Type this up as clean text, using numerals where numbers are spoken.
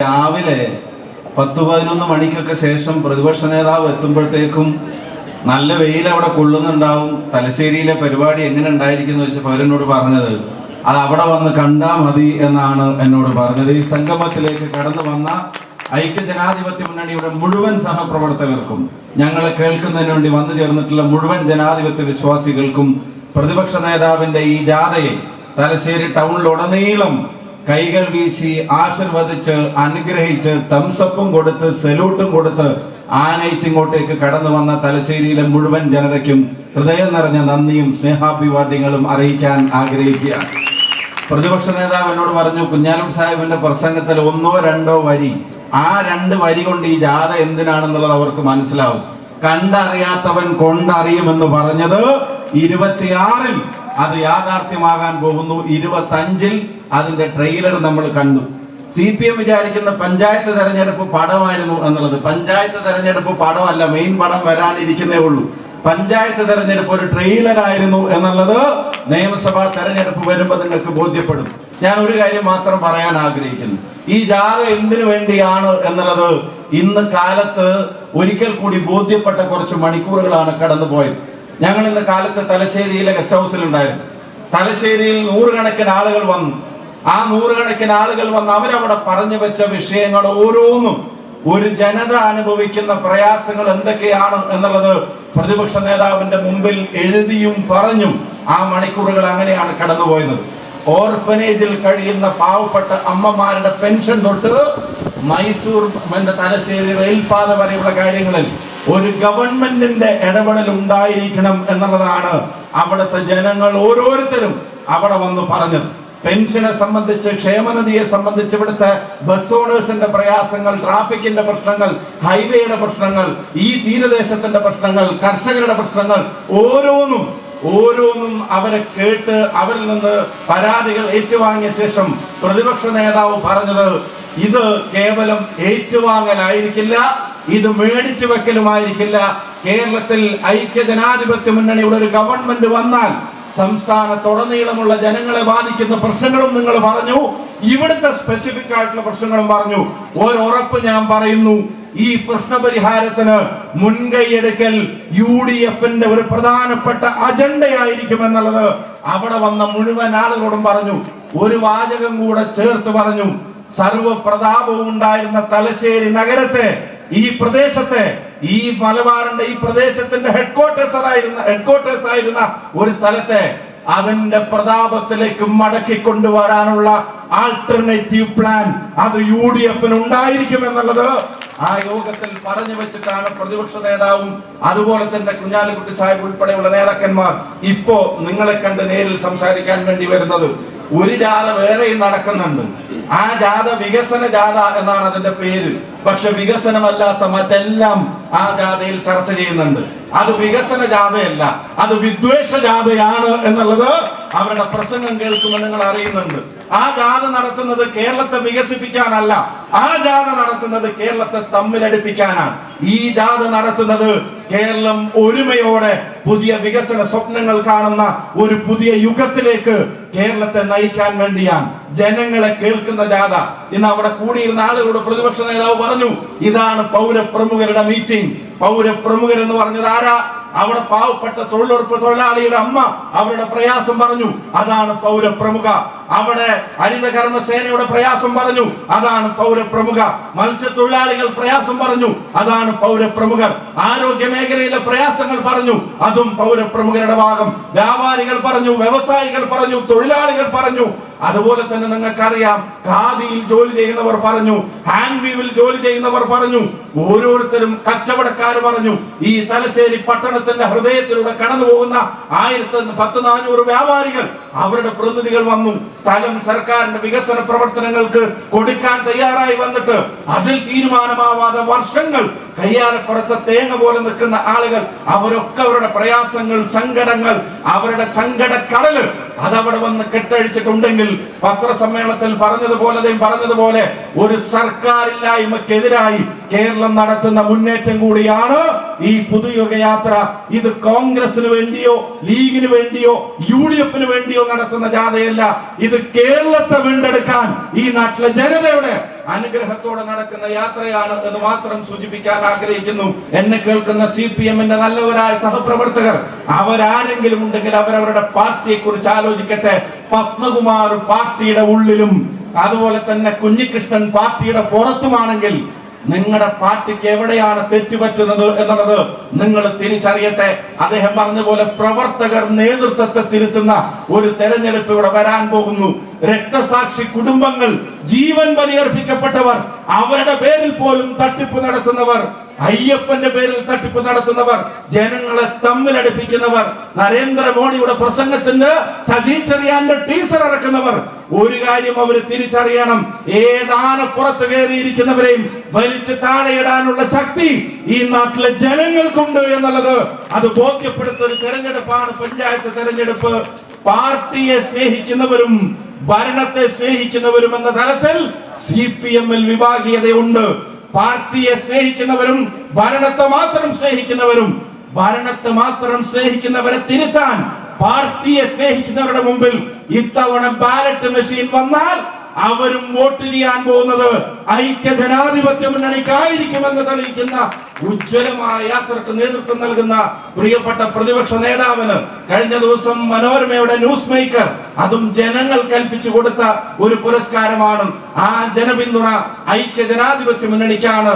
രാവിലെ 10-11 മണിക്കൊക്കെ ശേഷം പ്രതിപക്ഷ നേതാവ് എത്തുമ്പോഴത്തേക്കും നല്ല വെയിൽ അവിടെ കൊള്ളുന്നുണ്ടാവും. തലശ്ശേരിയിലെ പരിപാടി എങ്ങനെ ഉണ്ടായിരിക്കുന്നു വെച്ചപ്പോൾ അവരെന്നോട് പറഞ്ഞത് അത് അവിടെ വന്ന് കണ്ടാ മതി എന്നാണ് എന്നോട് പറഞ്ഞത്. ഈ സംഗമത്തിലേക്ക് കടന്നു വന്ന ഐക്യജനാധിപത്യ മുന്നണിയുടെ മുഴുവൻ സഹപ്രവർത്തകർക്കും, ഞങ്ങളെ കേൾക്കുന്നതിന് വേണ്ടി വന്നു ചേർന്നിട്ടുള്ള മുഴുവൻ ജനാധിപത്യ വിശ്വാസികൾക്കും പ്രതിപക്ഷ നേതാവിന്റെ ഈ ജാഥയെ തലശ്ശേരി ടൗണിലുടനീളം കൈകൾ വീശി ആശീർവദിച്ച് അനുഗ്രഹിച്ച് തംസപ്പും കൊടുത്ത് സല്യൂട്ടും കൊടുത്ത് ആനയിച്ചിങ്ങോട്ടേക്ക് കടന്നു വന്ന തലശ്ശേരിയിലെ മുഴുവൻ ജനതയ്ക്കും ഹൃദയം നിറഞ്ഞ നന്ദിയും സ്നേഹാഭിവാദ്യങ്ങളും അറിയിക്കാൻ ആഗ്രഹിക്കുകയാണ്. പ്രതിപക്ഷ നേതാവ് എന്നോട് പറഞ്ഞു, കുഞ്ഞാലൂർ സാഹിബിന്റെ പ്രസംഗത്തിൽ 1-2 വരി, ആ 2 വരി കൊണ്ട് ഈ ജാഥ എന്തിനാണെന്നുള്ളത് അവർക്ക് മനസ്സിലാവും. കണ്ടറിയാത്തവൻ കൊണ്ടറിയുമെന്ന് പറഞ്ഞത് 26-ൽ അത് യാഥാർത്ഥ്യമാകാൻ പോകുന്നു. 25-ൽ അതിന്റെ ട്രെയിലർ നമ്മൾ കണ്ടു. CPM വിചാരിക്കുന്ന പഞ്ചായത്ത് തെരഞ്ഞെടുപ്പ് പടമായിരുന്നു എന്നുള്ളത്. പഞ്ചായത്ത് തെരഞ്ഞെടുപ്പ് പടമല്ല, മെയിൻ പടം വരാനിരിക്കുന്നേ ഉള്ളൂ. പഞ്ചായത്ത് തെരഞ്ഞെടുപ്പ് ഒരു ട്രെയിലർ ആയിരുന്നു എന്നുള്ളത് നിയമസഭാ തെരഞ്ഞെടുപ്പ് വരുമ്പോൾ നിങ്ങൾക്ക് ബോധ്യപ്പെടും. ഞാൻ ഒരു കാര്യം മാത്രം പറയാൻ ആഗ്രഹിക്കുന്നു. ഈ ജാഥ എന്തിനു വേണ്ടിയാണ് എന്നുള്ളത് ഇന്ന് കാലത്ത് ഒരിക്കൽ കൂടി ബോധ്യപ്പെട്ട കുറച്ച് മണിക്കൂറുകളാണ് കടന്നുപോയത്. ഞങ്ങൾ ഇന്ന് കാലത്ത് തലശ്ശേരിയിലെ ഗസ്റ്റ് ഹൗസിൽ ഉണ്ടായിരുന്നു. തലശ്ശേരിയിൽ 100 കണക്കിന് ആളുകൾ വന്നു. ആ 100 കണക്കിന് ആളുകൾ വന്ന് അവരവിടെ പറഞ്ഞു വെച്ച വിഷയങ്ങൾ ഓരോന്നും ഒരു ജനത അനുഭവിക്കുന്ന പ്രയാസങ്ങൾ എന്തൊക്കെയാണ് എന്നുള്ളത് പ്രതിപക്ഷ നേതാവിന്റെ മുമ്പിൽ എഴുതിയും പറഞ്ഞും ആ മണിക്കൂറുകൾ അങ്ങനെയാണ് കടന്നുപോയത്. ഓർഫനേജിൽ കഴിയുന്ന പാവപ്പെട്ട അമ്മമാരുടെ പെൻഷൻ തൊട്ട് മൈസൂർ തലശ്ശേരി റെയിൽപാത വരെയുള്ള കാര്യങ്ങളിൽ ഒരു ഗവൺമെന്റിന്റെ ഇടപെടൽ ഉണ്ടായിരിക്കണം എന്നുള്ളതാണ് അവിടുത്തെ ജനങ്ങൾ ഓരോരുത്തരും അവിടെ വന്ന് പറഞ്ഞത്. പെൻഷനെ സംബന്ധിച്ച്, ക്ഷേമനിധിയെ സംബന്ധിച്ച്, ഇവിടുത്തെ ബസ് ഓണേഴ്സിന്റെ പ്രയാസങ്ങൾ, ട്രാഫിക്കിന്റെ പ്രശ്നങ്ങൾ, ഹൈവേയുടെ പ്രശ്നങ്ങൾ, ഈ തീരദേശത്തിന്റെ പ്രശ്നങ്ങൾ, കർഷകരുടെ പ്രശ്നങ്ങൾ ഓരോന്നും അവരെ കേട്ട് അവരിൽ നിന്ന് പരാതികൾ ഏറ്റുവാങ്ങിയ ശേഷം പ്രതിപക്ഷ നേതാവ് പറഞ്ഞത് ഇത് കേവലം ഏറ്റുവാങ്ങലായിരിക്കില്ല, ഇത് മേടിച്ചു വെക്കലുമായിരിക്കില്ല. കേരളത്തിൽ ഐക്യജനാധിപത്യ മുന്നണിയുടെ ഒരു ഗവൺമെന്റ് വന്നാൽ സംസ്ഥാനത്തുടനീളമുള്ള ജനങ്ങളെ ബാധിക്കുന്ന പ്രശ്നങ്ങളും നിങ്ങൾ പറഞ്ഞു, ഇവിടുത്തെ സ്പെസിഫിക് ആയിട്ടുള്ള പ്രശ്നങ്ങളും പറഞ്ഞു. ഒരുറപ്പ് ഞാൻ പറയുന്നു, ഈ പ്രശ്നപരിഹാരത്തിന് മുൻകൈയെടുക്കൽ UDFന്റെ ഒരു പ്രധാനപ്പെട്ട അജണ്ടയായിരിക്കും എന്നുള്ളത് അവിടെ വന്ന മുഴുവൻ ആളുകളോടും പറഞ്ഞു. ഒരു വാചകം കൂടെ ചേർത്ത് പറഞ്ഞു, സർവപ്രതാപവും ഉണ്ടായിരുന്ന തലശ്ശേരി നഗരത്തെ, ഈ പ്രദേശത്തെ, ഈ മലബാറിന്റെ ഈ പ്രദേശത്തിന്റെ ഹെഡ്ക്വാർട്ടേഴ്സ് ആയിരുന്ന ഒരു സ്ഥലത്തെ അതിന്റെ പ്രതാപത്തിലേക്ക് മടക്കി കൊണ്ടുവരാനുള്ള ആൾട്ടർനേറ്റീവ് പ്ലാൻ അത് UDFന് ഉണ്ടായിരിക്കും എന്നുള്ളത് ആ യോഗത്തിൽ പറഞ്ഞു വെച്ചിട്ടാണ് പ്രതിപക്ഷ നേതാവും അതുപോലെ തന്നെ കുഞ്ഞാലിക്കുട്ടി സാഹിബ് ഉൾപ്പെടെയുള്ള നേതാക്കന്മാർ ഇപ്പോ നിങ്ങളെ കണ്ട് നേരിൽ സംസാരിക്കാൻ വേണ്ടി വരുന്നത്. ഒരു ജാഥ വേറെയും നടക്കുന്നുണ്ട്. ആ ജാഥ വികസന ജാഥ എന്നാണ് അതിന്റെ പേര്. പക്ഷെ വികസനമല്ലാത്ത മറ്റെല്ലാം ആ ജാഥയിൽ ചർച്ച ചെയ്യുന്നുണ്ട്. അത് വികസന ജാഥയല്ല, അത് വിദ്വേഷ ജാഥയാണ് എന്നുള്ളത് അവരുടെ പ്രസംഗം കേൾക്കുമ്പോൾ നിങ്ങൾ അറിയുന്നുണ്ട്. ആ ജാഥ നടത്തുന്നത് കേരളത്തെ വികസിപ്പിക്കാനല്ല, ആ ജാഥ നടത്തുന്നത് കേരളത്തെ തമ്മിലടിപ്പിക്കാനാണ്. ഈ ജാഥ നടത്തുന്നത് കേരളം ഒരുമയോടെ പുതിയ വികസന സ്വപ്നങ്ങൾ കാണുന്ന ഒരു പുതിയ യുഗത്തിലേക്ക് കേരളത്തെ നയിക്കാൻ വേണ്ടിയാണ്. ജനങ്ങളെ കേൾക്കുന്ന ജാഥ. ഇന്ന് അവിടെ കൂടിയിരുന്ന ആളുകളോട് പ്രതിപക്ഷ നേതാവ് പറഞ്ഞു, ഇതാണ് പൗരപ്രമുഖരുടെ മീറ്റിംഗ്. പൗരപ്രമുഖരെന്ന് പറഞ്ഞത് ആരാ? അവിടെ പാവപ്പെട്ട തൊഴിലുറപ്പ് തൊഴിലാളിയുടെ അമ്മ അവരുടെ പ്രയാസം പറഞ്ഞു, അതാണ് പൗരപ്രമുഖ. അവിടെ ഹരിതകർമ്മസേനയുടെ പ്രയാസം പറഞ്ഞു, അതാണ് പൗരപ്രമുഖ. മത്സ്യത്തൊഴിലാളികൾ പ്രയാസം പറഞ്ഞു, അതാണ് പൗരപ്രമുഖർ. ആരോഗ്യ മേഖലയിലെ പ്രയാസങ്ങൾ പറഞ്ഞു, അതും പൗരപ്രമുഖരുടെ ഭാഗം. വ്യാപാരികൾ പറഞ്ഞു, വ്യവസായികൾ പറഞ്ഞു, തൊഴിലാളികൾ പറഞ്ഞു. അതുപോലെ തന്നെ നിങ്ങൾക്കറിയാം, ഖാദിയിൽ ജോലി ചെയ്യുന്നവർ പറഞ്ഞു, ഹാൻഡ് വീവിൽ ജോലി ചെയ്യുന്നവർ പറഞ്ഞു, ഓരോരുത്തരും കച്ചവടക്കാർ പറഞ്ഞു. ഈ തലശ്ശേരി പട്ടണത്തിന്റെ ഹൃദയത്തിലൂടെ കടന്നു പോകുന്ന 1400 വ്യാപാരികൾ, അവരുടെ പ്രതിനിധികൾ വന്നു. സ്ഥലം സർക്കാരിന്റെ വികസന പ്രവർത്തനങ്ങൾക്ക് കൊടുക്കാൻ തയ്യാറായി വന്നിട്ട് അതിൽ തീരുമാനമാവാതെ വർഷങ്ങൾ കയ്യാലപ്പുറത്തെ തേങ്ങ പോലെ നിൽക്കുന്ന ആളുകൾ, അവരൊക്കെ അവരുടെ പ്രയാസങ്ങൾ, സങ്കടങ്ങൾ, അവരുടെ സങ്കടക്കടല് അതവിടെ വന്ന് കെട്ടഴിച്ചിട്ടുണ്ടെങ്കിൽ പത്രസമ്മേളനത്തിൽ പറഞ്ഞതുപോലെ ഒരു സർക്കാരില്ലായ്മക്കെതിരായി കേരളം നടത്തുന്ന മുന്നേറ്റം കൂടിയാണ് ഈ പുതുയുഗ യാത്ര. ഇത് കോൺഗ്രസിന് വേണ്ടിയോ ലീഗിന് വേണ്ടിയോ UDFന് വേണ്ടിയോ നടത്തുന്ന ജാഥയല്ല. ഇത് കേരളത്തെ വീണ്ടെടുക്കാൻ, ഈ നാട്ടിലെ ജനതയുടെ അനുഗ്രഹത്തോടെ നടക്കുന്ന യാത്രയാണ് എന്ന് മാത്രം സൂചിപ്പിക്കാൻ ആഗ്രഹിക്കുന്നു. എന്നെ കേൾക്കുന്ന CPM-ന്റെ നല്ലവരായ സഹപ്രവർത്തകർ അവരാരെങ്കിലും ഉണ്ടെങ്കിൽ അവരവരുടെ പാർട്ടിയെ കുറിച്ച് ആലോചിക്കട്ടെ. പത്മകുമാർ പാർട്ടിയുടെ ഉള്ളിലും അതുപോലെ തന്നെ കുഞ്ഞികൃഷ്ണൻ പാർട്ടിയുടെ പുറത്തുമാണെങ്കിൽ നിങ്ങളുടെ പാർട്ടിക്ക് എവിടെയാണ് തെറ്റുപറ്റുന്നത് എന്നുള്ളത് നിങ്ങൾ തിരിച്ചറിയട്ടെ. അദ്ദേഹം പറഞ്ഞ പോലെ പ്രവർത്തകർ നേതൃത്വത്തെ തിരുത്തുന്ന ഒരു തെരഞ്ഞെടുപ്പ് ഇവിടെ വരാൻ പോകുന്നു. രക്തസാക്ഷി കുടുംബങ്ങൾ, ജീവൻ ബലിയർപ്പിക്കപ്പെട്ടവർ, അവരുടെ പേരിൽ പോലും തട്ടിപ്പ് നടത്തുന്നവർ, അയ്യപ്പന്റെ പേരിൽ തട്ടിപ്പ് നടത്തുന്നവർ, ജനങ്ങളെ തമ്മിലടിപ്പിക്കുന്നവർ, നരേന്ദ്രമോദിയുടെ പ്രസംഗത്തിന് സജി ചെറിയാന്റെ ടീസർ ഇറക്കുന്നവർ, ഒരു കാര്യം അവർ തിരിച്ചറിയണം. ഏതാണ് പുറത്തു കയറിയിരിക്കുന്നവരെയും വലിച്ചു താഴെയിടാനുള്ള ശക്തി ഈ നാട്ടിലെ ജനങ്ങൾക്കുണ്ട് എന്നുള്ളത് അത് ബോധ്യപ്പെടുത്തുന്ന ഒരു തെരഞ്ഞെടുപ്പാണ് പഞ്ചായത്ത് തെരഞ്ഞെടുപ്പ്. പാർട്ടിയെ സ്നേഹിക്കുന്നവരും ഭരണത്തെ സ്നേഹിക്കുന്നവരും എന്ന തലത്തിൽ CPM-ൽ വിഭാഗീയതയുണ്ട്. പാർട്ടിയെ സ്നേഹിക്കുന്നവരും ഭരണത്തെ മാത്രം സ്നേഹിക്കുന്നവരെ തിരുത്താൻ പാർട്ടിയെ സ്നേഹിക്കുന്നവരുടെ മുമ്പിൽ ഇത്തവണ ബാലറ്റ് മെഷീൻ വന്നാൽ അവരും വോട്ട് ചെയ്യാൻ പോകുന്നത് ഐക്യ ജനാധിപത്യ മുന്നണിക്കായിരിക്കുമെന്ന് തെളിയിക്കുന്ന ഉജ്ജ്വലമായ യാത്രക്ക് നേതൃത്വം നൽകുന്ന പ്രിയപ്പെട്ട പ്രതിപക്ഷ നേതാവിന് കഴിഞ്ഞ ദിവസം മനോരമയുടെ ന്യൂസ് മേക്കർ അതും ജനങ്ങൾ കൽപ്പിച്ചു കൊടുത്ത ഒരു പുരസ്കാരമാണ്. ആ ജനപിന്തുണ ഐക്യ ജനാധിപത്യ മുന്നണിക്കാണ്.